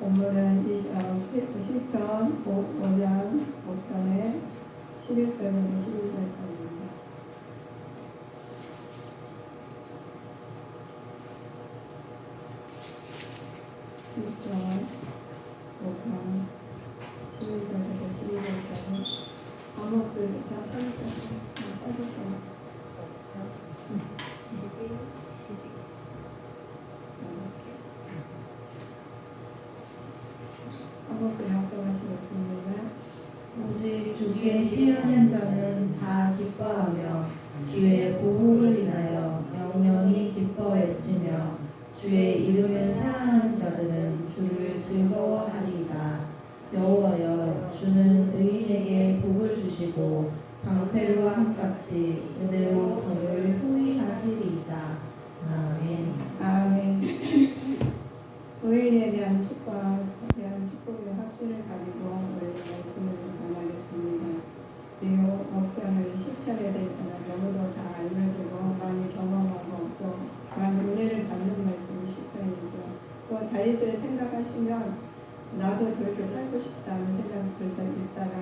본문은 시편 5장 5편의 11절부터 12절까지입니다. 시편 5편 11절부터 12절까지. 아모스 다 찾으셨어요? 찾으셨어요? 12. 아모스 역동하시겠습니다. 오직 주께 피하는 자는 다 기뻐하며 주의 보호를 인하여 영영이 기뻐 외치며 주의 이름을 사랑하는 자들은 주를 즐거워하리이다. 여호와여, 주는 의인에게 복을 주시고 방패와 함같이 은혜로 저를 호위하시리이다. 아멘. 아멘. 의인에 대한 축복의 확신을 가지고 우리 말씀을 전하겠습니다. 그리고 목표는 실천에 대해서는 너무도 다 알려지고 많이 경험하고 또 많은 은혜를 받는 말씀이 시편이죠. 또 다윗을 생각하시면 나도 저렇게 살고 싶다는 생각 들다 있다가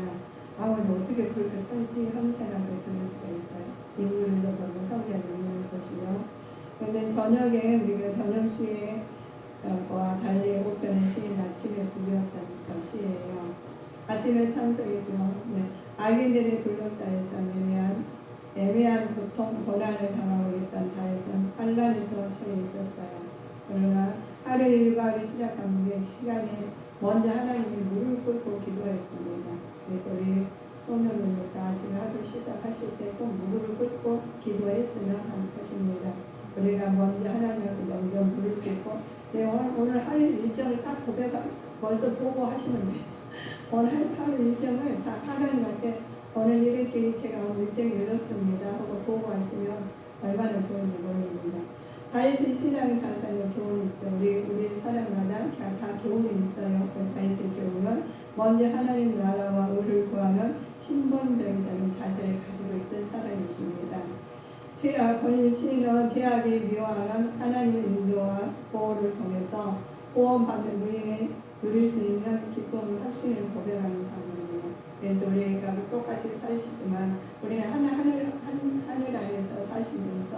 어떻게 그렇게 살지 하는 생각도 들 수가 있어요. 인물을 보고 성경 인물을 보시면. 그런데 저녁에 우리가 저녁 시에 와 달리 5편의 시인 아침에 부르었던 시예요. 아침의 찬송이죠. 네. 악인들이 둘러싸여서 애매한 고통, 고난을 당하고 있던 다윗은 환란에서 처해 있었어요. 그러나 하루 일과를 시작한 시간에 먼저 하나님을 무릎 꿇고 기도했습니다. 그래서 우리 성도들도 아침에 하루 시작하실 때 꼭 무릎을 꿇고 기도했으면 하십니다. 우리가 먼저 하나님한테 먼저 무릎 꿇고 오늘 할 일정을 싹 벌써 보고 하시면 돼요. 오늘 하루 일정을 다 하나님한테 오늘 이렇게 제가 오늘 일정이 이렇습니다 하고 보고하시면 얼마나 좋은지 모릅니다. 다윗의 신앙 자산의 교훈이 있죠. 우리 사람마다 다 교훈이 있어요. 다윗의 교훈은 먼저 하나님 나라와 의를 구하는 신본적인 자세를 가지고 있던 사람이십니다. 본인 시인은 죄악에 미워하는 하나님의 인도와 보호를 통해서 구원받는 우리의 누릴 수 있는 기쁨, 확신을 고백하는 사람입니다. 그래서 우리가 똑같이 사시지만 우리는 하늘 안에서 사시면서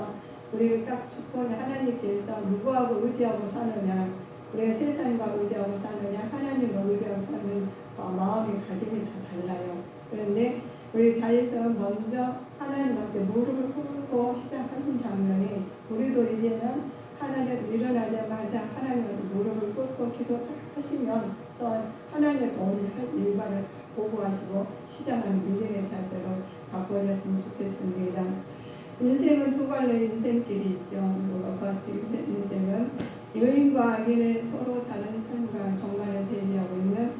우리가 딱 주권이 하나님께서 누구하고 의지하고 사느냐, 우리가 세상과 의지하고 사느냐, 하나님과 의지하고 사는 마음의 가짐이 다 달라요. 그런데 우리 다윗은 먼저 하나님한테 무릎을 꿇고 시작하신 장면이 우리도 이제는 하나님 일어나자마자 하나님한테 무릎을 꿇고 기도 딱 하시면서 하나님의 오늘 할 일과를 보고하시고 시작하는 믿음의 자세로 바꿔줬으면 좋겠습니다. 인생은 두 갈래 인생길이 있죠. 인생은 여인과 악인의 서로 다른 삶과 경관을 대비하고 있는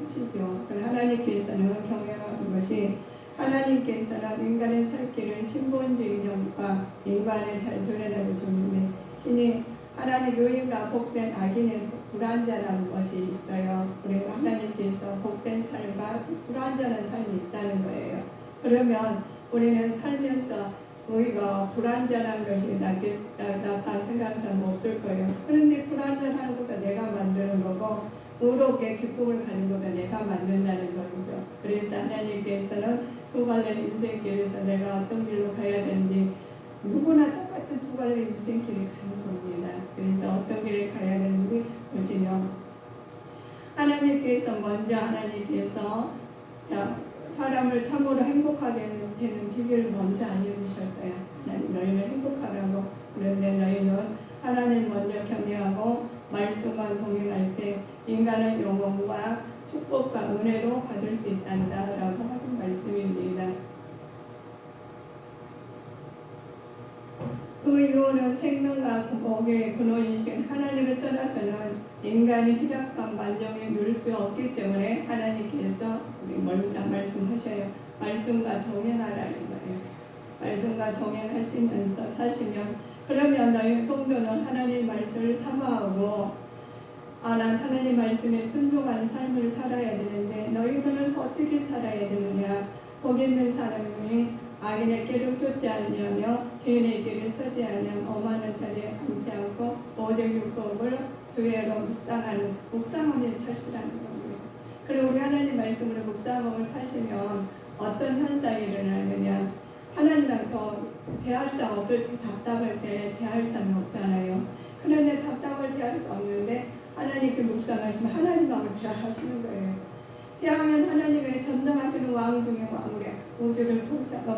시죠. 하나님께서는 경외하는 것이 하나님께서는 인간의 살 길을 신본주의적과 인간을 잘 드러내고 주는데 신이 하나님 여인과 복된 악인의 불완전한 것이 있어요. 우리 하나님께서 복된 삶과 불완전한 삶이 있다는 거예요. 그러면 우리는 살면서 우리가 불완전한 것이 낫다 생각하는 사람 없을 거예요. 그런데 불완전하는 것도 내가 만드는 거고 의롭게 기쁨을 가는 것도 내가 만든다는 거죠. 그래서 하나님께서는 두 갈래 인생길에서 내가 어떤 길로 가야 되는지 누구나 똑같은 두 갈래 인생길을 가는 겁니다. 그래서 어떤 길을 가야 되는지 보시면 하나님께서 먼저 사람을 참으로 행복하게 되는 비결을 먼저 알려주셨어요. 하나님 너희는 행복하라고. 그런데 너희는 하나님 먼저 경외하고 말씀과 동행할 때 인간은 영광과 축복과 은혜로 받을 수 있단다라고 하는 말씀입니다. 그 이유는 생명과 복의 근원이신 하나님을 떠나서는 인간이 희락과 만족을 누릴 수 없기 때문에 하나님께서 우리 말씀하셔요. 말씀과 동행하라는 거예요. 말씀과 동행하시면서 사시면 그러면 너희 성도는 하나님의 말씀을 사모하고 난 하나님 말씀에 순종하는 삶을 살아야 되는데 너희들은 어떻게 살아야 되느냐. 거기 있는 사람이 악인의 길을 쫓지 않으며 죄인의 길을 서지 아니함 오만한 자리에 앉지 않고 오직 율법을 주의로 묵상하며 살시라는 겁니다. 그리고 우리 하나님 말씀으로 묵상하며 사시면 어떤 현상이 일어나느냐, 하나님랑 더 대할 사람, 어떨 때 답답할 때 대할 사람이 없잖아요. 그런데 답답을 대할 수 없는데 하나님께 묵상하시면 하나님하고 대화하시는 거예요. 대하면 하나님의 전능하시는 왕 중에 왕으로 우주를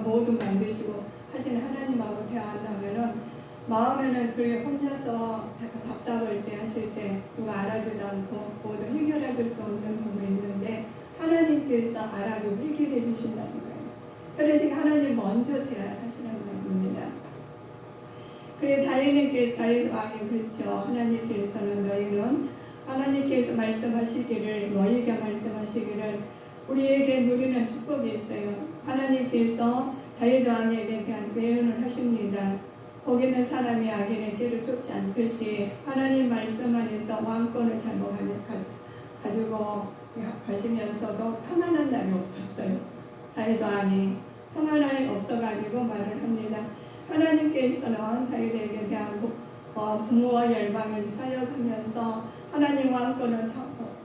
모두 만드시고 하시는 하나님하고 대화한다면은 마음에는 그렇게 혼자서 답답할 때 하실 때 누가 알아주지 않고 모두 해결해 줄 수 없는 부분이 있는데 하나님께서 알아주고 해결해 주신다는 거예요. 그래서 하나님 먼저 대화하시는 말입니다. 그래 다윗 왕이 그렇죠. 하나님께서는 하나님께서 말씀하시기를 너희에게 말씀하시기를 우리에게 누리는 축복이 있어요. 하나님께서 다윗 왕에게 대한 예언을 하십니다. 거기는 사람이 악인의 길을 쫓지 않듯이 하나님 말씀 안에서 왕권을 잘못 가지고 가시면서도 평안한 날이 없었어요. 다윗 왕이 평안함이 없어가지고 말을 합니다. 하나님께서는 다윗에게 대한 부모와 열방을 사역하면서 하나님 왕권을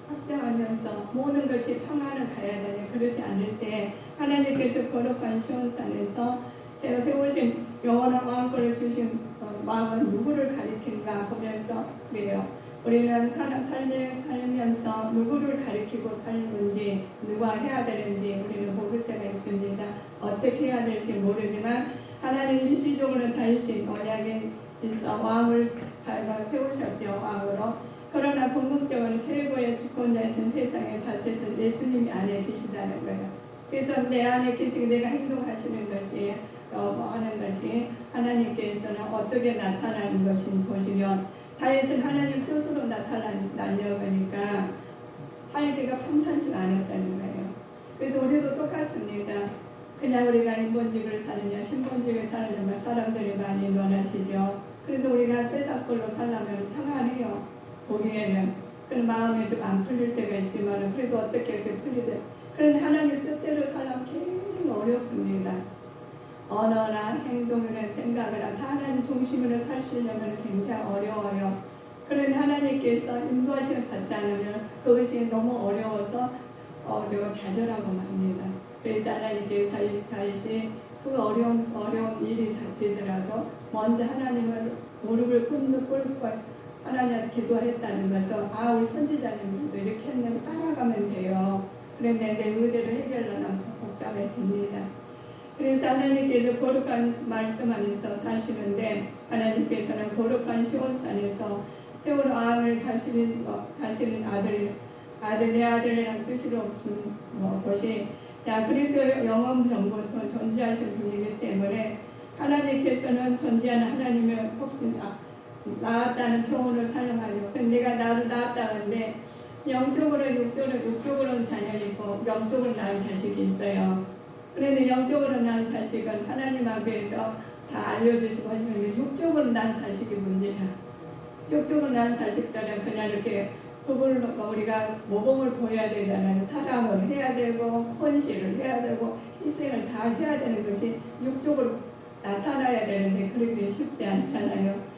확정하면서 모든 것이 평안을 가야 되냐, 그러지 않을 때 하나님께서 거룩한 시온산에서 세우신 영원한 왕권을 주신 마음은 누구를 가리킨가 보면서 그래요. 우리는 살면서 누구를 가리키고 살는지, 누가 해야 되는지 우리는 모를 때가 있습니다. 어떻게 해야 될지 모르지만 하나님 일시적으로는 다윗이 언약에 있어 왕을 세우셨죠. 왕으로. 그러나 궁극적으로 최고의 주권자이신 세상에 다스리는 예수님이 안에 계시다는 거예요. 그래서 내 안에 계시고 내가 행동하시는 것이 하는 것이 하나님께서는 어떻게 나타나는 것인지 보시면 다윗은 하나님 뜻으로 나타나려고 하니까 살기가 평탄치 않았다는 거예요. 그래서 우리도 똑같습니다. 그냥 우리가 인본주의를 사느냐 신본주의를 사느냐 사람들이 많이 논하시죠. 그래도 우리가 세상 걸로 살려면 평안해요. 보기에는 그런 마음에 좀 안 풀릴 때가 있지만 그래도 어떻게 풀리대. 그런데 하나님 뜻대로 살려면 굉장히 어렵습니다. 언어나 행동이나 생각이나 다 하나님 중심으로 사시려면 굉장히 어려워요. 그런데 하나님께서 인도하시는 받지 않으면 그것이 너무 어려워서 내가 좌절하고 맙니다. 그래서 하나님께서 다윗이 그 어려운 일이 닥치더라도 먼저 하나님을 무릎을 꿇고 하나님한테 기도했다는 것을 우리 선지자님들도 이렇게 했는데 따라가면 돼요. 그런데 내 의대로 해결하면 더 복잡해집니다. 그래서 하나님께서 거룩한 말씀 안에서 사시는데 하나님께서는 거룩한 시온산에서 세월 왕을 다스리는 내 아들이라는 뜻으로 준 것이 그래도 영원 전부터 존재하신 분이기 때문에 하나님께서는 존재하는 하나님의 낳았다는 표현을 사용하죠. 내가 나를 낳았다는데 육적으로는 자녀이 있고 영적으로 낳은 자식이 있어요. 그런데 영적으로 낳은 자식은 하나님 앞에서 다 알려주시고 하시는데 육적으로 낳은 자식이 문제야. 육적으로 낳은 자식들은 그냥 이렇게 그걸로 우리가 모범을 보여야 되잖아요. 사랑을 해야 되고 헌신을 해야 되고 희생을 다 해야 되는 것이 육적으로 나타나야 되는데 그렇게 쉽지 않잖아요.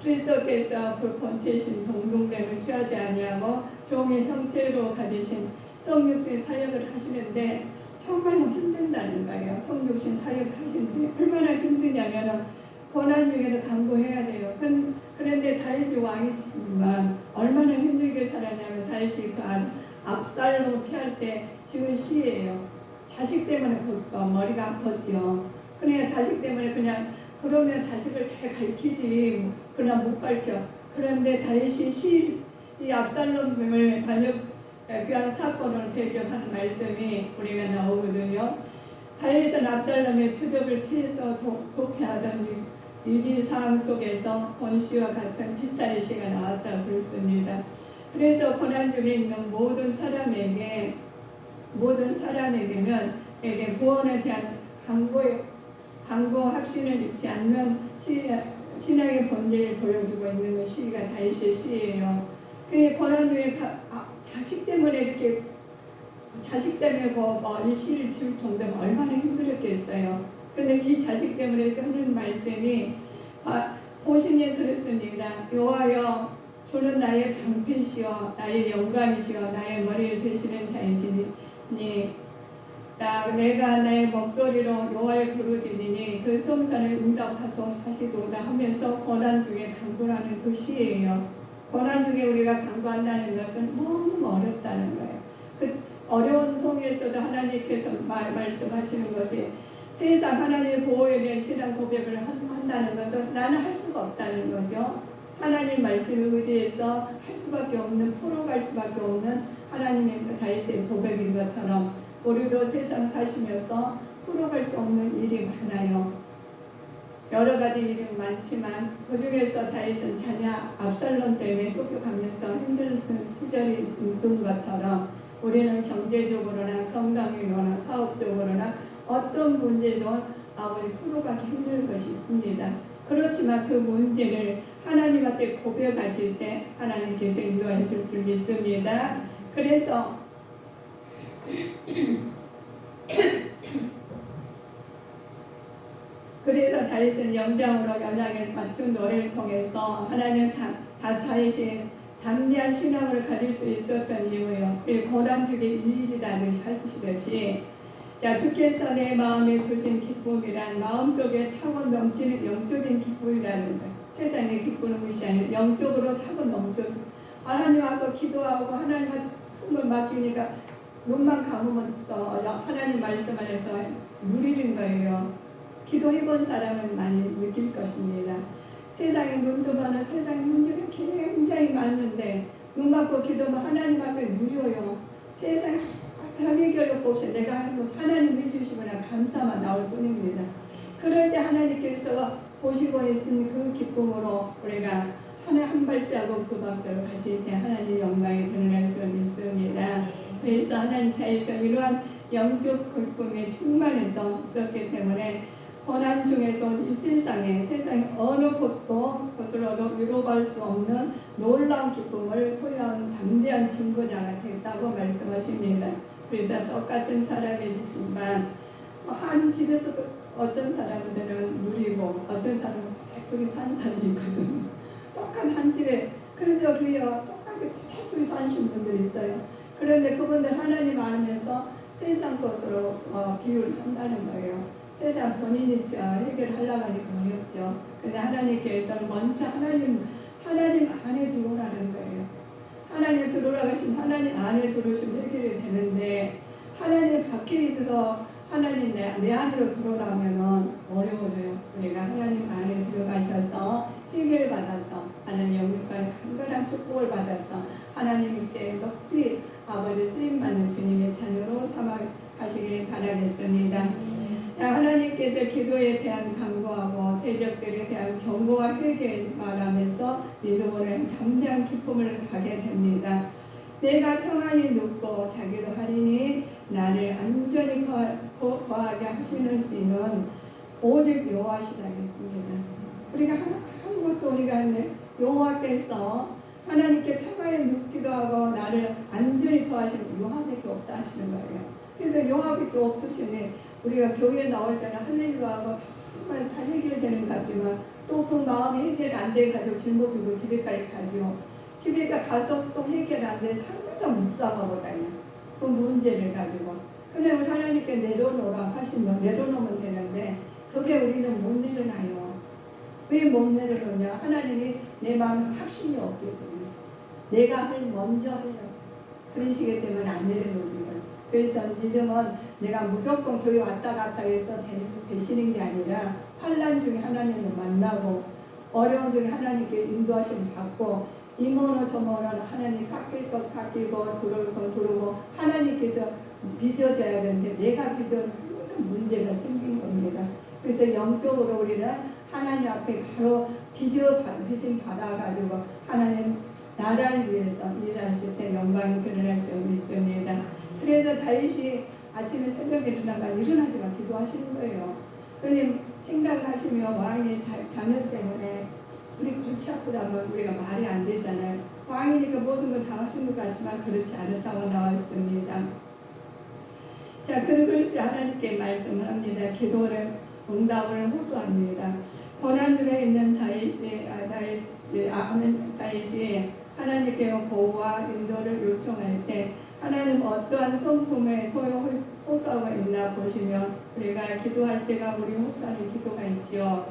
그리스도께서 그 본체이신 동등됨을 취하지 아니하고 종의 형체로 가지신 성육신 사역을 하시는데 정말로 힘든다는 거예요. 성육신 사역을 하시는데 얼마나 힘드냐면 고난 중에도 강구해야 돼요. 그런데 다윗이 왕이지만 얼마나 힘들게 살았냐면 다윗이 그 압살롬 피할 때 지은 시예요. 자식 때문에 머리가 아팠죠. 그러니까 자식 때문에 그러면 자식을 잘 가르치지 그러나 못 가르쳐. 그런데 다윗이 이 압살롬을 반역한 사건을 배경하는 말씀이 우리가 나오거든요. 다윗은 압살롬의 추적을 피해서 도피하던 위기상황 속에서 본시와 같은 비탈의시가 나왔다고 그랬습니다. 그래서 고난 중에 있는 모든 사람에게는 구원에 대한 강고 확신을 잃지 않는 신앙의 본질을 보여주고 있는 그 시가 다윗의 시예요. 그 고난 중에 자식 때문에 이 시를 지을 정도면 얼마나 힘들었겠어요. 근데 이 자식 때문에 하는 말씀이 보시니 그렇습니다. 여호와여 주는 나의 방패시여 나의 영광이시여 나의 머리를 드시는 자이시니 내가 나의 목소리로 여호와의 부르짖으니 그 성산에 응답하시도다 하면서 고난 중에 간구하는 그 시예요. 고난 중에 우리가 간구한다는 것은 너무 어렵다는 거예요. 그 어려운 속에서도 하나님께서 말씀하시는 것이 세상 하나님의 보호에 대한 신앙 고백을 한다는 것은 나는 할 수가 없다는 거죠. 하나님 말씀을 의지해서 할 수밖에 없는, 풀어갈 수밖에 없는 하나님의 다윗의 고백인 것처럼 우리도 세상 사시면서 풀어갈 수 없는 일이 많아요. 여러 가지 일이 많지만 그 중에서 다윗은 자녀 압살롬 때문에 쫓겨가면서 힘들던 시절이 있던 것처럼 우리는 경제적으로나 건강이나 사업적으로나 어떤 문제도 아버지 풀어가기 힘든 것이 있습니다. 그렇지만 그 문제를 하나님한테 고백하실 때 하나님께서 인도하실 줄 믿습니다. 그래서 다윗은 영장으로 연약에 맞춘 노래를 통해서 하나님 다윗이 담대한 신앙을 가질 수 있었던 이유예요. 그리고 고난 중에 이익이라는 하시듯이 주께서 내 마음에 두신 기쁨이란 마음속에 차고 넘치는 영적인 기쁨이라는 거예요. 세상의 기쁨은 것이 아니라 영적으로 차고 넘쳐서 하나님 앞에 기도하고 하나님한테 흠을 맡기니까 눈만 감으면 또 하나님 말씀 안에서 누리는 거예요. 기도해본 사람은 많이 느낄 것입니다. 세상에 눈도 많은 세상 문제가 굉장히 많은데 눈 감고 기도하면 하나님 앞에 누려요. 세상에 다 해결할 것 없이 내가 하나님이 해주시거나 감사만 나올 뿐입니다. 그럴 때 하나님께서 보시고 있는 그 기쁨으로 우리가 한 발자국 두 발자국 가실 때 하나님 영광이 드러날 줄 믿습니다. 그래서 하나님께서 이러한 영적 기쁨에 충만해서 있었기 때문에 고난 중에서 이 세상에 어느 곳으로도 위로할 수 없는 놀라운 기쁨을 소유한 담대한 증거자가 됐다고 말씀하십니다. 그래서 똑같은 사람이지만 한 집에서도 어떤 사람들은 누리고 어떤 사람은 고달프게 산 사람이 있거든요. 똑같은 한 집에 그래도 그래요. 똑같이 고달프게 사신 분들이 있어요. 그런데 그분들 하나님 알면서 세상 것으로 비유를 한다는 거예요. 세상 본인이 해결하려고 하니까 어렵죠. 근데 하나님께서는 먼저 하나님 안에 들어오라는 거예요. 하나님 들어오라고 하시면 하나님 안에 들어오시면 해결이 되는데 하나님 밖에 있어서 하나님 내 안으로 들어오라면 어려워져요. 우리가 하나님 안에 들어가셔서 해결받아서 하나님 영육간의 강건한 축복을 받아서 하나님께 높이 아버지 쓰임받는 주님의 자녀로 삼아가시길 바라겠습니다. 하나님께서 기도에 대한 간구하고 대적들에 대한 경고와 회개 말하면서 믿음으로 담대한 기쁨을 가게 됩니다. 내가 평안히 눕고 자기도 하리니 나를 안전히 거하게 하시는 이는 오직 여호와시다겠습니다. 우리가 아무것도 우리가 여호와께서 하나님께 평안히 눕기도 하고 나를 안전히 거하시는 여호와밖에 없다 하시는 거예요. 그래서 여호와밖에 없으시니 우리가 교회에 나올 때는 할렐루야하고 다 해결되는 것 같지만 또 그 마음이 해결 안 돼가지고 짊어지고 집에까지 가죠. 집에 가서 또 해결 안 돼서 항상 묵상하고 다녀. 그 문제를 가지고. 그래 우리 하나님께 내려놓으라 하시면 내려놓으면 되는데 그게 우리는 못 내려놔요. 왜 못 내려놓냐? 하나님이 내 마음에 확신이 없기 때문에 내가 먼저 하려고 그런 식이기 때문에 안 내려놓는 거예요. 그래서 믿음은 내가 무조건 교회 왔다 갔다 해서 되시는 게 아니라 환난 중에 하나님을 만나고 어려운 중에 하나님께 인도하심 받고 이모노 저모노 하나님 깎일 것 깎이고 두를 것 두르고 하나님께서 빚어져야 되는데 내가 빚어는 항상 문제가 생긴 겁니다. 그래서 영적으로 우리는 하나님 앞에 바로 빚임 받아가지고 하나님 나라를 위해서 일하실 때 영광이 드러날 줄 믿습니다. 그래서 다윗이 아침에 새벽에 일어나지 마 기도하시는 거예요. 그런데 생각을 하시면 왕의 자녀 때문에 우리 골치 아프다면 우리가 말이 안 되잖아요. 왕이니까 모든 걸 다 하신 것 같지만 그렇지 않다고 나와 있습니다. 자, 그래서 하나님께 말씀을 합니다. 기도를 응답을 호소합니다. 고난 중에 있는 다윗이 하나님께 보호와 인도를 요청할 때 하나님 어떠한 성품의 호소가 있나 보시면 우리가 기도할 때가 우리 호소하는 기도가 있지요.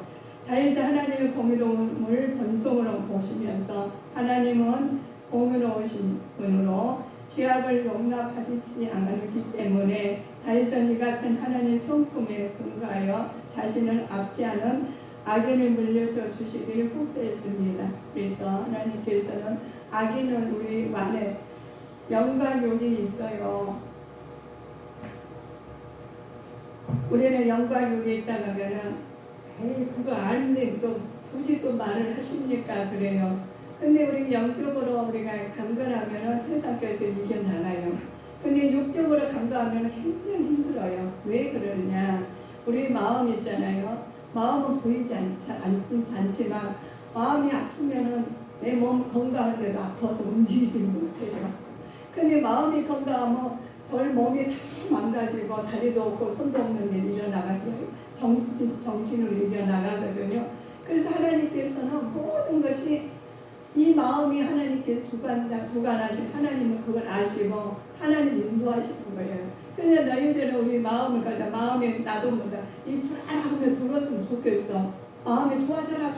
다윗이 하나님의 공의로움을 번성으로 보시면서 하나님은 공의로우신 분으로 죄악을 용납하시지 않기 때문에 다윗은 이 같은 하나님의 성품에 근거하여 자신을 압제하는 악인을 물려줘 주시기를 호소했습니다. 그래서 하나님께서는 악인은 우리 안에 영과 육이 있어요. 우리는 영과 육이 있다가 하면은 그거 아는데 또 굳이 또 말을 하십니까? 그래요. 근데 우리 영적으로 우리가 강건하면은 세상에서 이겨나가요. 근데 육적으로 강건하면 굉장히 힘들어요. 왜 그러느냐? 우리 마음 있잖아요. 마음은 보이지 않지만 마음이 아프면은 내 몸 건강한데도 아파서 움직이지 못해요. 근데 마음이 건강하면 별 몸이 다 망가지고 다리도 없고 손도 없는 일 일어나가지 정신으로 이겨나가거든요. 그래서 하나님께서는 모든 것이 이 마음이 하나님께서 주관하신 하나님은 그걸 아시고 하나님 인도하시는 거예요. 그냥 너희들은 우리 마음을 가져 마음에 나도 모르다 이 불안함에 들었으면 좋겠어. 마음이 좋아졌으면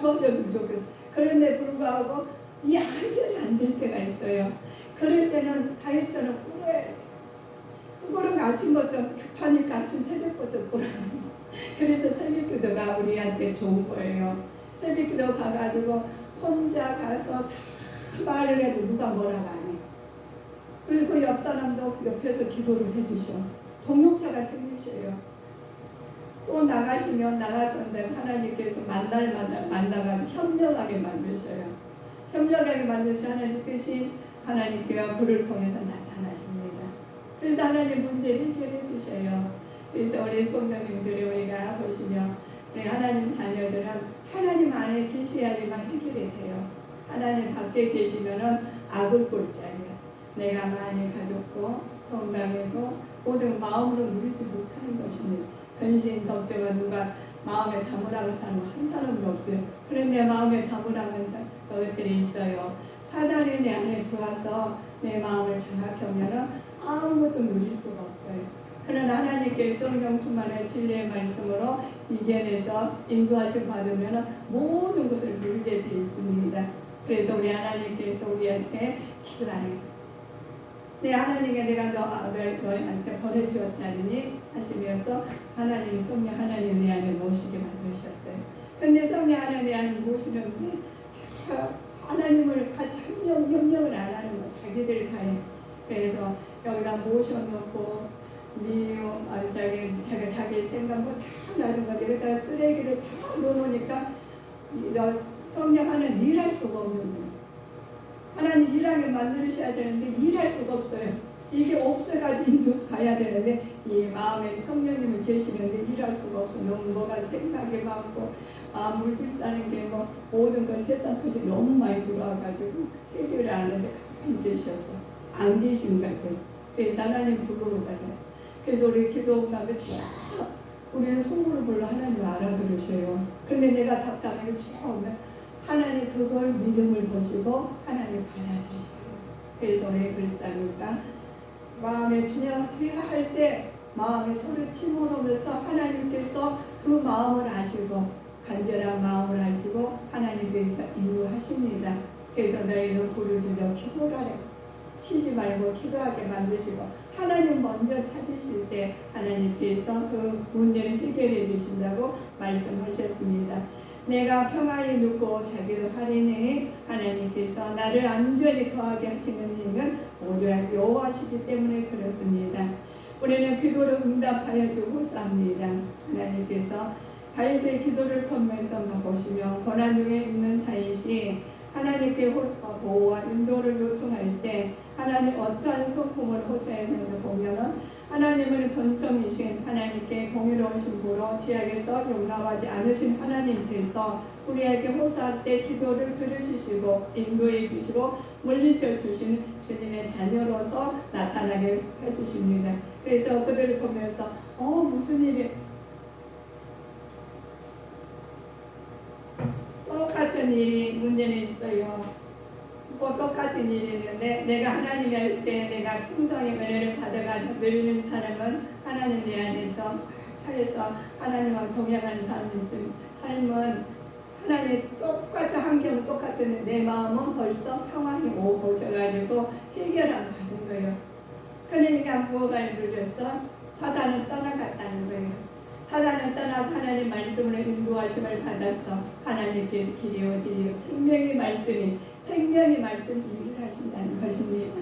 좋겠어. 그런데 불구하고 이 해결이 안 될 때가 있어요. 그럴 때는 다윗처럼 꿇어야 돼. 그거는 아침부터 급하니까 아침 새벽부터 꿇어요. 그래서 새벽 기도가 우리한테 좋은 거예요. 새벽 기도 가가지고 혼자 가서 다 말을 해도 누가 뭐라고 안 해. 그리고 그 옆 사람도 옆에서 기도를 해주셔. 동역자가 생기셔요. 또 나가시면 나가서는 하나님께서 만나가지고 협력하게 만드셔요. 협력하게 만드셔 하나님 뜻이 하나님께와 그를 통해서 나타나십니다. 그래서 하나님 문제를 해결해 주셔요. 그래서 우리 성도님들이 우리가 보시면 우리 하나님 자녀들은 하나님 안에 계셔야지만 해결이 돼요. 하나님 밖에 계시면은 악을 꼴짝이야. 내가 많이 가졌고 건강이고 모든 마음으로 누리지 못하는 것입니다. 근심 걱정은 누가 마음에 담으라고 사는 한 사람도 없어요. 그런데 마음에 담으라는 것들이 있어요. 사단이 내 안에 들어와서 내 마음을 장악하면은 아무것도 누릴 수가 없어요. 그러나 하나님께서 성경 충만한 진리의 말씀으로 이겨내서 인도하심 받으면 모든 것을 누리게 되어 있습니다. 그래서 우리 하나님께서 우리한테 기도하는 내 하나님께 내가 너희한테 보내주었지 않니? 하시면서 하나님 성령 하나님 내 안에 모시게 만드셨어요. 근데 성령 하나님 내 안에 모시는데 하나님을 같이 협력을 안 하는 거 자기들 다 해. 그래서 여기다 모셔놓고 미움, 자기 생각 뭐 다 놔둔 거지. 여기다 쓰레기를 다 넣어놓으니까 성령 하나님 일할 수가 없는 거예요. 하나님 일하게 만드셔야 되는데 일할 수가 없어요. 이게 없어가지고 가야 되는데 이 마음에 성령님이 계시는데 일할 수가 없어. 너무 뭐가 생각이 많고 물질 사는 게 뭐 모든 것 세상 것이 너무 많이 들어와가지고 해결을 안 해서 가만히 계셔서 안 계신 것 같아요. 그래서 하나님 불러오잖아요. 그래서 우리 기도하면 우리는 속으로 불러 하나님 알아들으셔요. 그런데 내가 답답하게 오면 하나님 그걸 믿음을 보시고 하나님 받아들이셔요. 그래서 우리 그랬다니까 마음에 주야할 때 마음에 손을 침몰하면서 하나님께서 그 마음을 아시고 간절한 마음을 아시고 하나님께서 인도하십니다. 그래서 너희는 부르짖어 기도하래. 쉬지 말고 기도하게 만드시고 하나님 먼저 찾으실 때 하나님께서 그 문제를 해결해 주신다고 말씀하셨습니다. 내가 평안히 눕고 자기도 하리니 하나님께서 나를 안전히 거하게 하시는 이유는 오직 여호와시기 때문에 그렇습니다. 우리는 기도를 응답하여 주고 호소합니다. 하나님께서 다윗의 기도를 통해서 보시면 고난 중에 있는 다윗이 하나님께 보호와 인도를 요청할 때 하나님 어떠한 성품을 호소했는지 보면은 하나님을 본성이신 하나님께 공의로우신 분으로 죄악에서 용납하지 않으신 하나님께서 우리에게 호소할 때 기도를 들으시고 인도해 주시고 물리쳐 주신 주님의 자녀로서 나타나게 해주십니다. 그래서 그들을 보면서 무슨 일이 똑같은 일이 문제는 있어요. 꼭 똑같은 일이 있는데 내가 하나님이 할 때 내가 풍성의 은혜를 받아가지고 누리는 사람은 하나님 내 안에서 꽉 차여서 하나님하고 동행하는 삶은 하나님 똑같은 환경은 똑같은데 내 마음은 벌써 평안이 오셔가지고 해결을 받은 거예요. 그러니까 뭐가 눌렸어? 사단은 떠나갔다는 거예요. 사단은 떠나고 하나님 말씀으로 인도하심을 받아서 하나님께서 길이요 진리요 생명의 말씀이 일을 하신다는 것입니다.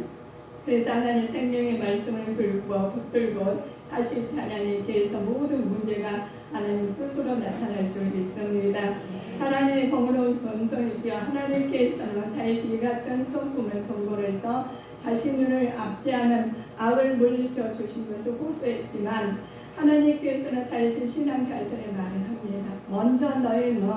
그래서 하나님 생명의 말씀을 붙들고 사실 하나님께서 모든 문제가 하나님 뜻으로 나타날 줄 믿습니다. 하나님의 공의로운 권성이지요. 하나님께서는 다윗이 같은 성품을 근거로 해서 자신을 압제하는 악을 물리쳐 주신 것을 호소했지만 하나님께서는 다윗의 신앙 자세를 말을 합니다. 먼저 너희는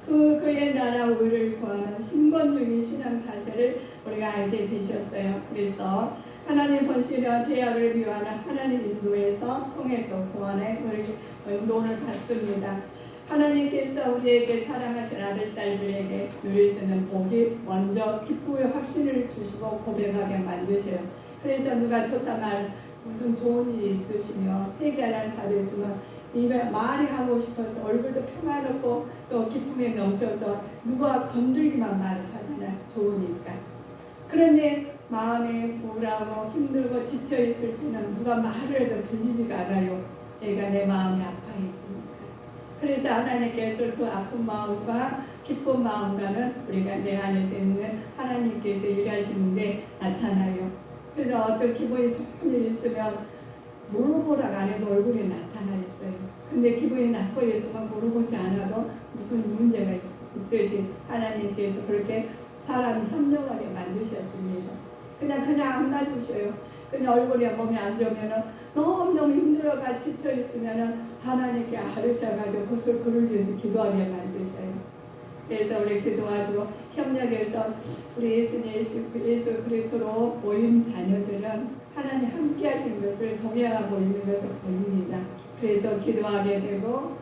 그의 나라 우리를 구하는 신본주의 신앙 자세를 우리가 알게 되셨어요. 그래서 하나님 본실과 죄악을 미워하는 하나님 인도에서 통해서 구원의 우리 운동을 받습니다. 하나님께서 우리에게 사랑하신 아들 딸들에게 누릴 수 있는 복이 먼저 기쁨의 확신을 주시고 고백하게 만드셔요. 그래서 누가 좋다 말 무슨 좋은 일이 있으시며 해결을 받으시면 입에 말이 하고 싶어서 얼굴도 평화롭고 또 기쁨에 넘쳐서 누가 건들기만 말을 하잖아요. 좋으니까. 그런데 마음이 우울하고 힘들고 지쳐있을 때는 누가 말을 해도 들리지가 않아요. 얘가 내 마음이 아파있으니까. 그래서 하나님께서 그 아픈 마음과 기쁜 마음과는 우리가 내 안에서 있는 하나님께서 일하시는데 나타나요. 그래서 어떤 기분이 좋은 일이 있으면 물어보라고 안 해도 얼굴에 나타나 있어요. 근데 기분이 나쁘겠으면 물어보지 않아도 무슨 문제가 있듯이 하나님께서 그렇게 사람이 협력하게 만드셨습니다. 그냥 안 놔두셔요. 그냥 얼굴에 몸이 안 좋으면 너무너무 힘들어가 지쳐있으면 하나님께 아르셔가지고 그를 위해서 기도하게 만드셔요. 그래서 우리 기도하시고 협력해서 우리 예수 그리스도로 모인 자녀들은 하나님 함께 하신 것을 동행하고 있는 것을 보입니다. 그래서 기도하게 되고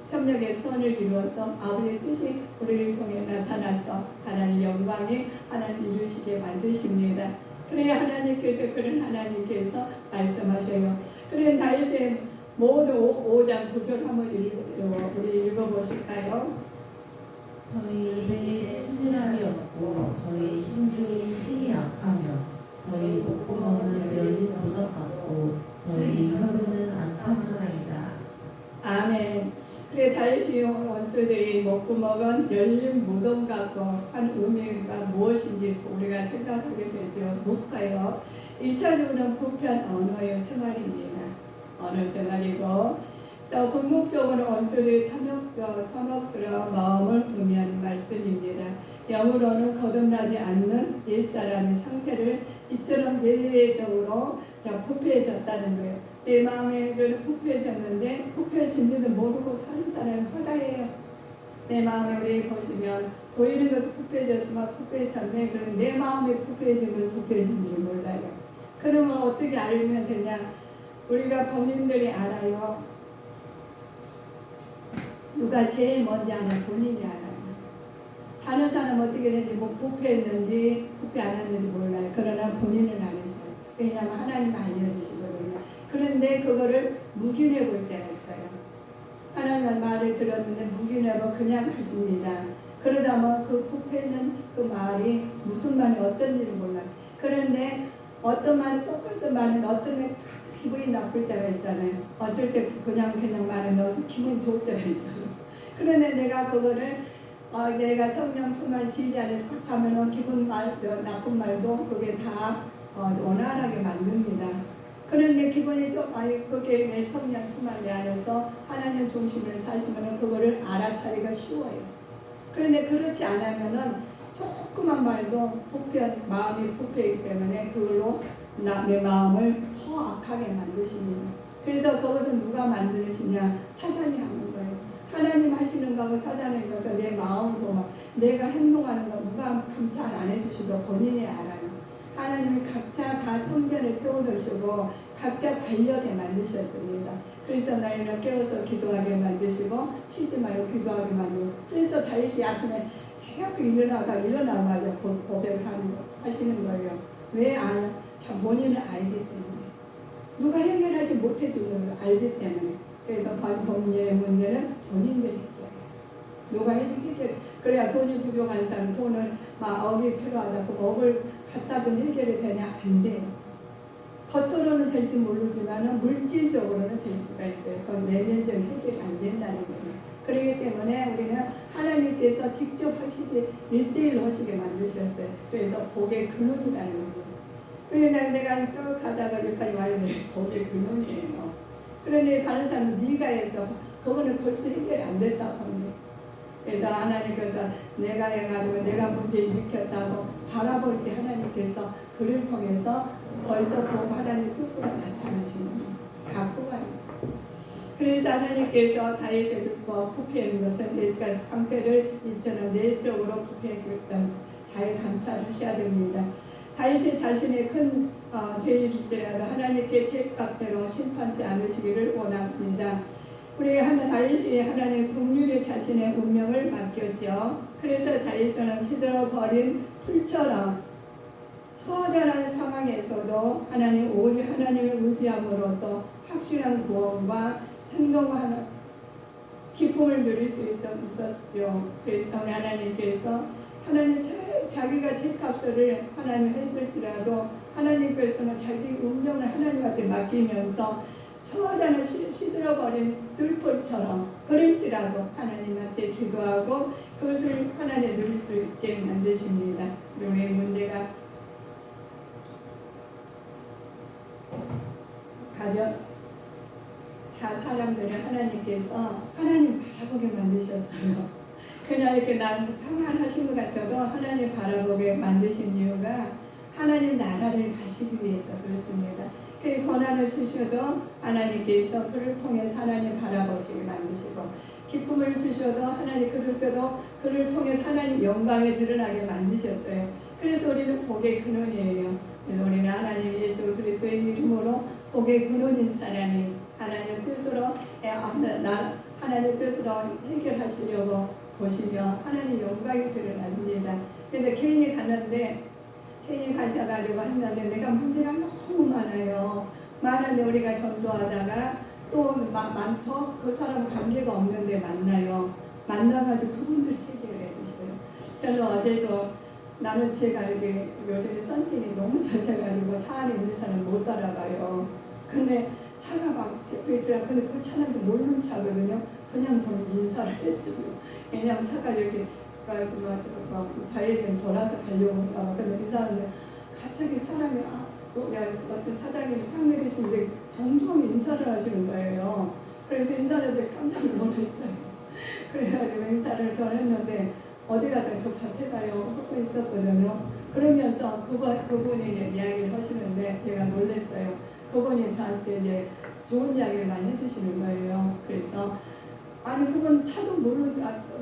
협력의 선을 이루어서 아버지의 뜻이 우리를 통해 나타나서 하나님의 영광이 하나님 이루시게 만드십니다. 그래야 그런 하나님께서 말씀하셔요. 그래 다윗의 모두 5장 9절 한번 우리 읽어보실까요? 저희 입에 신실함이 없고 저희 심중이 신이 약하며 저희 목구멍은 열린 부적 같고 저희 혀로는 안참하나이다. 아멘. 그래 다윗의 원수들이 목구멍은 열린 무덤 같고 한 의미가 무엇인지 우리가 생각하게 되죠. 뭘까요? 1차적으로는 부패한 언어의 생활입니다. 언어 생활이고 또 궁극적으로 원수들이 탐욕스러운 마음을 의미하는 말씀입니다. 영으로는 거듭나지 않는 옛사람의 상태를 이처럼 예외적으로 부패해졌다는 거예요. 내 마음에 부패해졌는데 부패해진지도 모르고 사는 사람이 허다해요. 내 마음에 우리 보시면 보이는 것은 부패해졌으면 부패해졌네. 그런데 내 마음에 부패해진 것은 부패해진지를 몰라요. 그러면 어떻게 알면 되냐? 우리가 본인들이 알아요. 누가 제일 먼저 아냐? 본인이 알아요. 다른 사람 어떻게 되는지 뭐 부패했는지 부패 안 했는지 몰라요. 그러나 본인은 알으셔요. 왜냐하면 하나님 알려주시거든요. 그런데 그거를 묵인해 볼 때가 있어요. 하나님 말을 들었는데 묵인하고 그냥 가십니다. 그러다 보면 그 부패는 그 말이 무슨 말이 어떤지를 몰라요. 그런데 어떤 말이 똑같은 말은 어떤 게 기분이 나쁠 때가 있잖아요. 어쩔 때 그냥 말은 기분이 좋을 때가 있어요. 그런데 내가 그거를 내가 성령 충만 진리 안에서 꽉 차면은 나쁜 말도 그게 다 원활하게 만듭니다. 그런데 기분이 좀 그게 내 성령 충만 안에서 하나님 중심을 사시면은 그거를 알아차리기가 쉬워요. 그런데 그렇지 않으면은 조그만 말도 마음이 부패이기 때문에 그걸로 내 마음을 더 악하게 만드십니다. 그래서 그것은 누가 만드시냐? 사단이 하는 거예요. 하나님 하시는 거하고 사단의 것은 내 마음으로 내가 행동하는 거 누가 감찰 안 해주시도 본인이 알아요. 하나님이 각자 다 성전에 세워놓으시고 각자 관력에 만드셨습니다. 그래서 너희는 깨워서 기도하게 만드시고 쉬지 말고 기도하게 만들고 그래서 다윗이 아침에 자꾸 일어나가지고 고백을 하시는 거예요. 왜 본인은 알기 때문에. 누가 해결하지 못해주는 걸 알기 때문에. 그래서 본인의 문제는 본인들이 해결해요. 누가 해결. 그래야 돈이 부족한 사람 돈을 막 억이 필요하다고 억을 갖다 준 해결이 되냐? 안 돼요. 겉으로는 될지 모르지만 물질적으로는 될 수가 있어요. 그건 내면적인 해결이 안 된다는 거예요. 그렇기 때문에 우리는 하나님께서 직접 하시게 1대1로 하시게 만드셨어요. 그래서 복의 근원이라는 거예요. 그래서 내가 쭉 가다가 여기까지 와야 돼. 복의 근원이에요. 그런데 다른 사람은 네가 해서 그거는 벌써 해결이 안 됐다고 합니다. 그래서 하나님께서 내가 해가지고 내가 문제 일으켰다고 바라볼 때 하나님께서 그를 통해서 벌써 보고 하나님 뜻으로 나타나시는 거예요. 갖고 가는 거예요. 그래서 하나님께서 다윗을 부패하는 것은 예수가 상태를 이처럼 내적으로 부패했던 잘 감찰하셔야 됩니다. 다윗이 자신의 큰 죄일지라도 하나님께 죄값대로 심판치 않으시기를 원합니다. 우리 다윗이 하나님 긍휼에 자신의 운명을 맡겼죠. 그래서 다윗은 시들어버린 풀처럼 처절한 상황에서도 오직 하나님을 의지함으로써 확실한 구원과 생동한 기쁨을 누릴 수 있었죠. 그래서 하나님께서 자기가 죄값을 하나님 했을지라도 하나님께서는 자기 운명을 하나님한테 맡기면서 처절한 시들어버린 들풀처럼 그럴지라도 하나님한테 기도하고 그것을 하나님 누릴 수 있게 만드십니다. 우리의 문제가 다 사람들을 하나님께서 하나님 바라보게 만드셨어요. 그냥 이렇게 난 평안하신 것 같아도 하나님 바라보게 만드신 이유가 하나님 나라를 가시기 위해서 그렇습니다. 그 권한을 주셔도 하나님께서 그를 통해서 하나님 바라보시게 만드시고 기쁨을 주셔도 하나님 그를 통해서 하나님 영광에 드러나게 만드셨어요. 그래서 우리는 복의 근원이에요. 그래서 우리는 하나님 예수 그리스도의 이름으로 복의 근원인 사람이 하나님 뜻으로 하나님 뜻으로 해결하시려고 보시며 하나님 영광이 드러납니다. 그래서 케인이 갔는데 케인이 가셔가지고 했는데 내가 문제가 너무 많아요. 많은데 우리가 전도하다가 또 많죠. 그 사람 관계가 없는데 만나요. 만나가지고 그분들 해결해 주셔요. 저는 어제도 나는 제가 이렇게 요즘에 썬팅이 너무 잘 돼가지고 차 안에 있는 사람 못 알아봐요. 근데 차가 막 집에 있지만 근데 그 차는 모르는 차거든요. 그냥 저는 인사를 했어요. 왜냐하면 차가 이렇게 좌회전 돌아서 가려고 하니까 근데 이 사람은 갑자기 사람이 어떤 사장님이 탁 내리시는데 정중하게 인사를 하시는 거예요. 그래서 인사를 했는데 깜짝 놀랐어요. 그래가지고 인사를 전했는데 어디 가다 저 밭에 가요 하고 있었거든요. 그러면서 그분이 이제 이야기를 하시는데 제가 놀랐어요. 그분이 저한테 이제 좋은 이야기를 많이 해주시는 거예요. 그래서 아니 그건 차도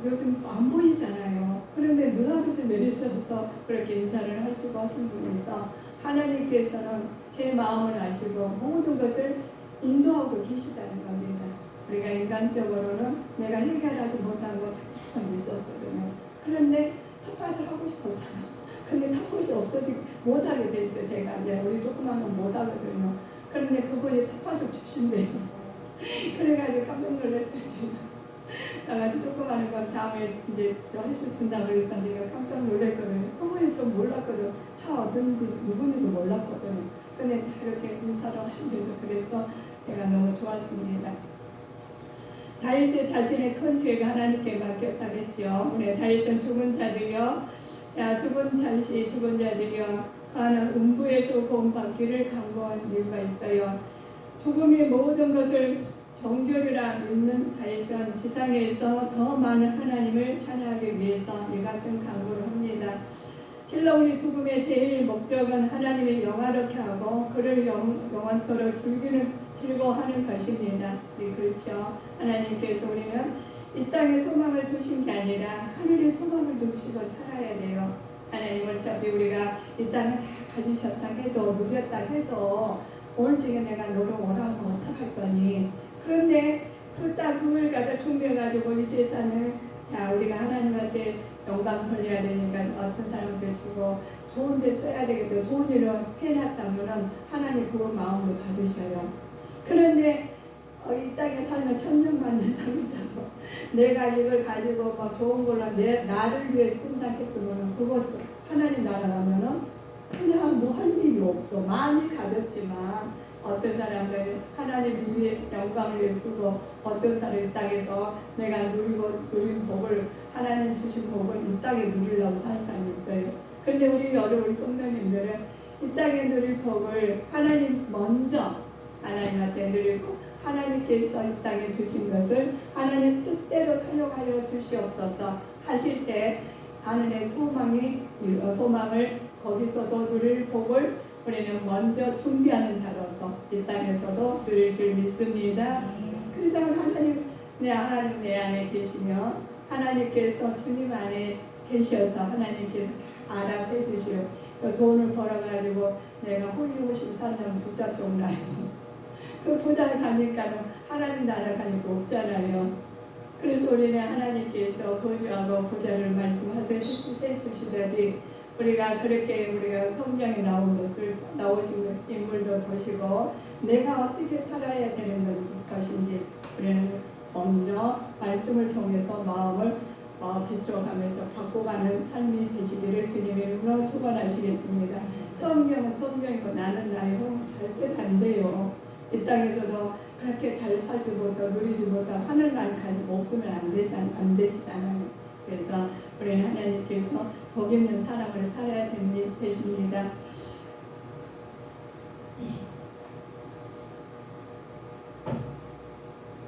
요즘 안 보이잖아요. 그런데 느닷없이 내리셔서 그렇게 인사를 하시고 하신 분이서 하나님께서는 제 마음을 아시고 모든 것을 인도하고 계시다는 겁니다. 우리가 인간적으로는 내가 해결하지 못한 거 다 있었거든요. 그런데 텃밭을 하고 싶었어요. 근데 텃밭이 없어지고 못하게 됐어요. 제가 이제 우리 조그만 건 못하거든요. 그런데 그분이 텃밭을 주신대요. 그래가지고 깜짝 놀랐어요. 제가 나가지고 조그마한 건 다음에 이제 저 할 수 있습니다. 그래서 제가 깜짝 놀랐거든요. 그분이 좀 몰랐거든요. 차 어딘지 누군지도 몰랐거든요. 근데 다 이렇게 인사를 하신대서 그래서 제가 너무 좋았습니다. 다윗의 자신의 큰 죄가 하나님께 맡겼다겠죠. 우리 다윗은 죽은 자들이여, 죽은 자들이여, 그는 음부에서 구원받기를 간구한 이유가 있어요. 죽음이 모든 것을 정결이라 믿는 다윗은 지상에서 더 많은 하나님을 찬양하기 위해서 이 같은 간구를 합니다. 실로 우리 죽음의 제일 목적은 하나님의 영화롭게 하고 그를 영원토록 즐거워하는 것입니다. 그렇죠. 하나님께서 우리는 이 땅에 소망을 두신 게 아니라 하늘의 소망을 두시고 살아야 돼요. 하나님은 어차피 우리가 이 땅에 다 가지셨다 해도 누렸다 해도 오늘 중에 내가 너를 오라고 어떡할 거니. 그런데 그걸 갖다 준비해가지고 이 재산을 우리가 하나님한테 영광 돌려야 되니까 어떤 사람한테 주고 좋은 데 써야 되겠다. 좋은 일을 해놨다면은 하나님 그 마음을 받으셔요. 그런데 이 땅에 살면 천년만년 살잖아. 내가 이걸 가지고 막 좋은 걸로 나를 위해 쓴다 했으면 그것도 하나님 나라 가면은 그냥 뭐 할 일이 없어. 많이 가졌지만 어떤 사람은 하나님 위해 영광을 위해 쓰고 어떤 사람은 이 땅에서 내가 누린 복을 하나님 주신 복을 이 땅에 누리려고 사는 사람이 있어요. 근데 우리 성도님들은 이 땅에 누릴 복을 하나님 먼저 하나님한테 누리고 하나님께서 이 땅에 주신 것을 하나님 뜻대로 사용하여 주시옵소서 하실 때 하늘의 소망을 거기서도 누릴 복을 우리는 먼저 준비하는 자로서 이 땅에서도 누릴 줄 믿습니다. 그래서 하나님 내 안에 계시며 하나님께서 주님 안에 계셔서 하나님께서 다 알아서 해주시오. 돈을 벌어가지고 내가 호의호식 사는 부자 좀 나요. 그 부자를 가니까는 하나님 나라 가니까 없잖아요. 그래서 우리는 하나님께서 거주하고 부자를 말씀하듯 해주시듯이 우리가 그렇게 우리가 성경에 나오신 인물도 보시고 내가 어떻게 살아야 되는 것인지 우리는 먼저 말씀을 통해서 마음을 비춰가면서 바꿔가는 삶이 되시기를 주님의 이름으로 축원하시겠습니다. 성경은 성경이고 나는 나의 홈은 절대로 안 돼요. 이 땅에서도 그렇게 잘 살지 못하고 누리지 못하고 하늘나라 가지고 없으면 안 되시잖아요. 그래서 우리는 하나님께서 복 있는 사람을 살아야 되십니다.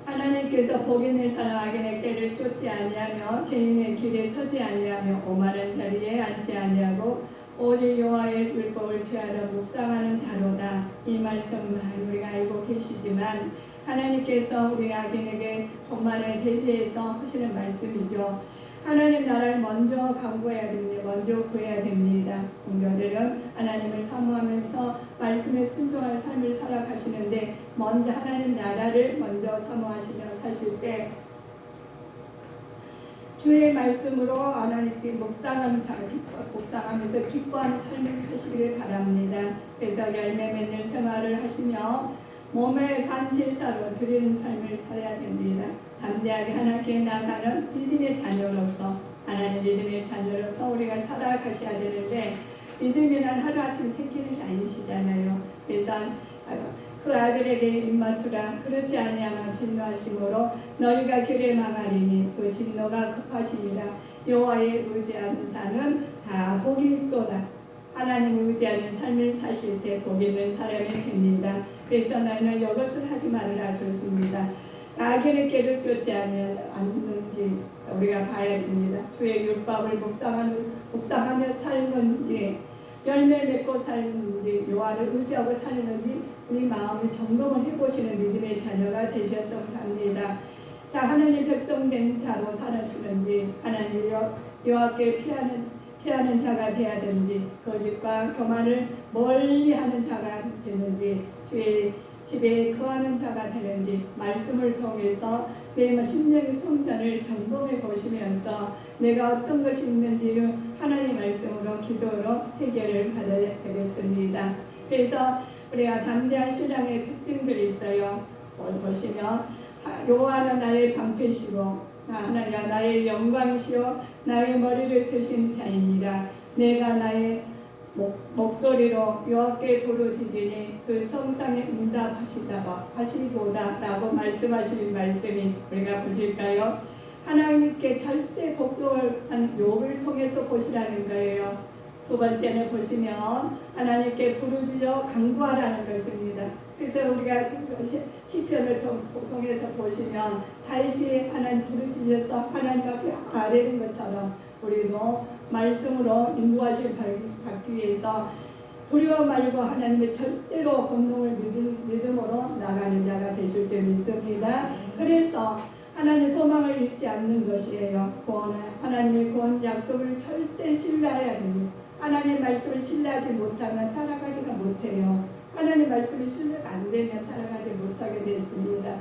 하나님께서 복 있는 사람 악인의 길을 쫓지 아니하며 죄인의 길에 서지 아니하며 오만한 자리에 앉지 아니하고 오직 여호와의 율법을 취하러 묵상하는 자로다. 이 말씀만 우리가 알고 계시지만 하나님께서 우리 악인에게 본만을 대비해서 하시는 말씀이죠. 하나님 나라를 먼저 강구해야 됩니다. 먼저 구해야 됩니다. 공교들은 하나님을 사모하면서 말씀에 순종할 삶을 살아가시는데 먼저 하나님 나라를 먼저 사모하시며 사실 때 주의 말씀으로 하나님께 묵상하면서 기뻐하는 삶을 사시기를 바랍니다. 그래서 열매 맺는 생활을 하시며 몸의 산 제사로 드리는 삶을 살아야 됩니다. 담대하게 하나님께 나가는 믿음의 자녀로서 하나님 믿음의 자녀로서 우리가 살아가셔야 되는데 믿음이란 하루아침에 생기는 게 아니시잖아요. 그래서 그 아들에게 입맞추라. 그렇지 아니하면 진노하심으로 너희가 길에 망하리니 그 진노가 급하시니라. 여호와의 의지하는 자는 다 복이 있도다. 하나님을 의지하는 삶을 사실 때 복 있는 사람이 됩니다. 그래서 너희는 이것을 하지 말으라 그렇습니다. 악인의 길을 쫓지 않는지 우리가 봐야 됩니다. 주의 율법을 묵상하며 살는지 열매 맺고 살는지 여호와를 의지하고 살는지 우리 마음을 점검을 해보시는 믿음의 자녀가 되셨으면 합니다. 자, 하나님 백성 된 자로 살아시는지 하나님 여호와께 피하는 자가 되어야 되는지 거짓과 교만을 멀리하는 자가 되는지 주의 집에 거하는 자가 되는지 말씀을 통해서 내 심령의 성전을 점검해 보시면서 내가 어떤 것이 있는지를 하나님 말씀으로 기도로 해결을 받아야 되겠습니다. 그래서 우리가 담대한 신앙의 특징들이 있어요. 보시면 여호와는 나의 방패시고 하나님은 나의 영광이시오 나의 머리를 드신 자이니라. 내가 나의 목소리로 여호와께 부르짖으니 그 성상에 응답하시도다 라고 말씀하시는 말씀이 우리가 보실까요? 하나님께 절대 복종을 하는 욥을 통해서 보시라는 거예요. 두 번째는 보시면 하나님께 부르짖어 간구하라는 것입니다. 그래서 우리가 시편을 통해서 보시면 다윗이 하나님 부르짖어서 하나님 앞에 아뢰는 것처럼 우리도 말씀으로 인도하실 받기 위해서 두려워 말고 하나님의 절대로 권능을 믿음으로 나가는 자가 되실 줄 믿습니다. 그래서 하나님의 소망을 잃지 않는 것이에요. 하나님의 구원 약속을 절대 신뢰해야 됩니다. 하나님의 말씀을 신뢰하지 못하면 따라가지가 못해요. 하나님의 말씀이 신뢰가 안 되면 따라가지 못하게 되었습니다.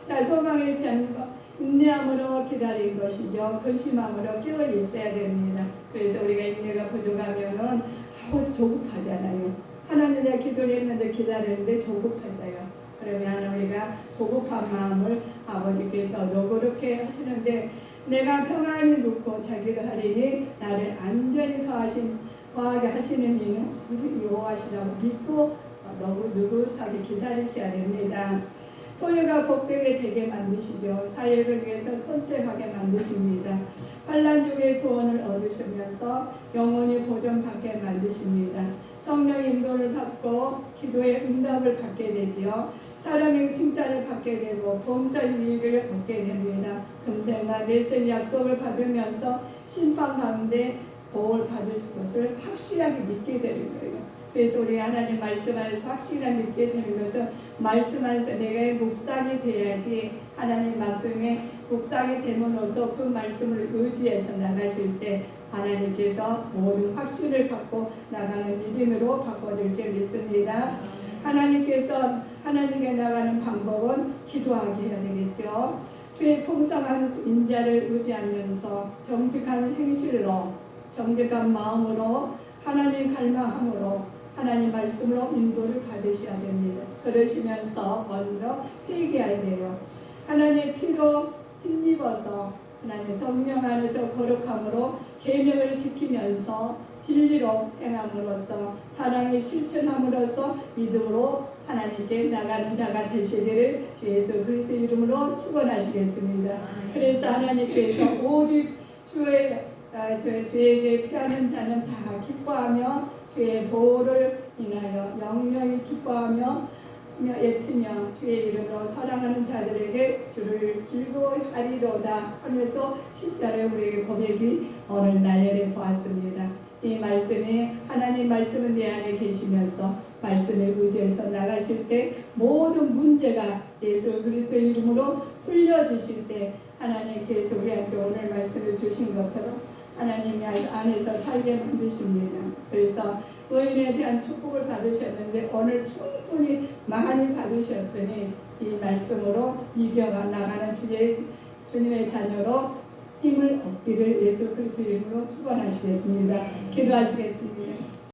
자, 소망을 잃지 않는 것. 인내함으로 기다린 것이죠. 근심함으로 깨어 있어야 됩니다. 그래서 우리가 인내가 부족하면은 조급하잖아요. 하나님의 기도를 했는데 기다리는데 조급하잖아요. 그러면 우리가 조급한 마음을 아버지께서 너 그렇게 하시는데 내가 평안히 눕고 자기도 하리니 나를 안전히 거하게 하시는 이는 오직 여호와시다고 믿고 너무 느긋하게 기다리셔야 됩니다. 소유가 복되게 되게 만드시죠. 사역을 위해서 선택하게 만드십니다. 환난 중에 구원을 얻으시면서 영원히 보존받게 만드십니다. 성령 인도를 받고 기도의 응답을 받게 되지요. 사람의 칭찬을 받게 되고 봉사 유익을 얻게 됩니다. 금생과 내세 약속을 받으면서 심판 가운데 보호를 받을 것을 확실하게 믿게 되는 거예요. 그래서 우리 하나님 말씀 안에서 확실하게 믿게 되는 것은 말씀 안에서 내가 묵상이 돼야지. 하나님 말씀에 묵상이 됨으로써 그 말씀을 의지해서 나가실 때 하나님께서 모든 확신을 갖고 나가는 믿음으로 바꿔줄 줄 믿습니다. 하나님께서 하나님께 나가는 방법은 기도하게 해야 되겠죠. 주의 풍성한 인자를 의지하면서 정직한 행실로 정직한 마음으로 하나님 갈망함으로 하나님 말씀으로 인도를 받으셔야 됩니다. 그러시면서 먼저 회개해야 돼요. 하나님의 피로 힘입어서 하나님 성령 안에서 거룩함으로 계명을 지키면서 진리로 행함으로써 사랑을 실천함으로써 믿음으로 하나님께 나가는 자가 되시기를 주 예수 그리스도 이름으로 축원하시겠습니다. 그래서 하나님께서 오직 주에게 피하는 자는 다 기뻐하며 주의 보호를 인하여 영영이 기뻐하며 외치며 주의 이름으로 사랑하는 자들에게 주를 즐거이 하리로다 하면서 10절에 우리에게 고백이 오늘 나열해 보았습니다. 이 말씀이 하나님 말씀은 내 안에 계시면서 말씀에 의지해서 나가실 때 모든 문제가 예수 그리스도 이름으로 풀려지실 때 하나님께서 우리한테 오늘 말씀을 주신 것처럼 하나님이 안에서 살게 만드십니다. 그래서 의인에 대한 축복을 받으셨는데 오늘 충분히 많이 받으셨으니 이 말씀으로 이겨가 나가는 주님의 자녀로 힘을 얻기를 예수 그리스도 이름으로 축원하시겠습니다. 기도하시겠습니다.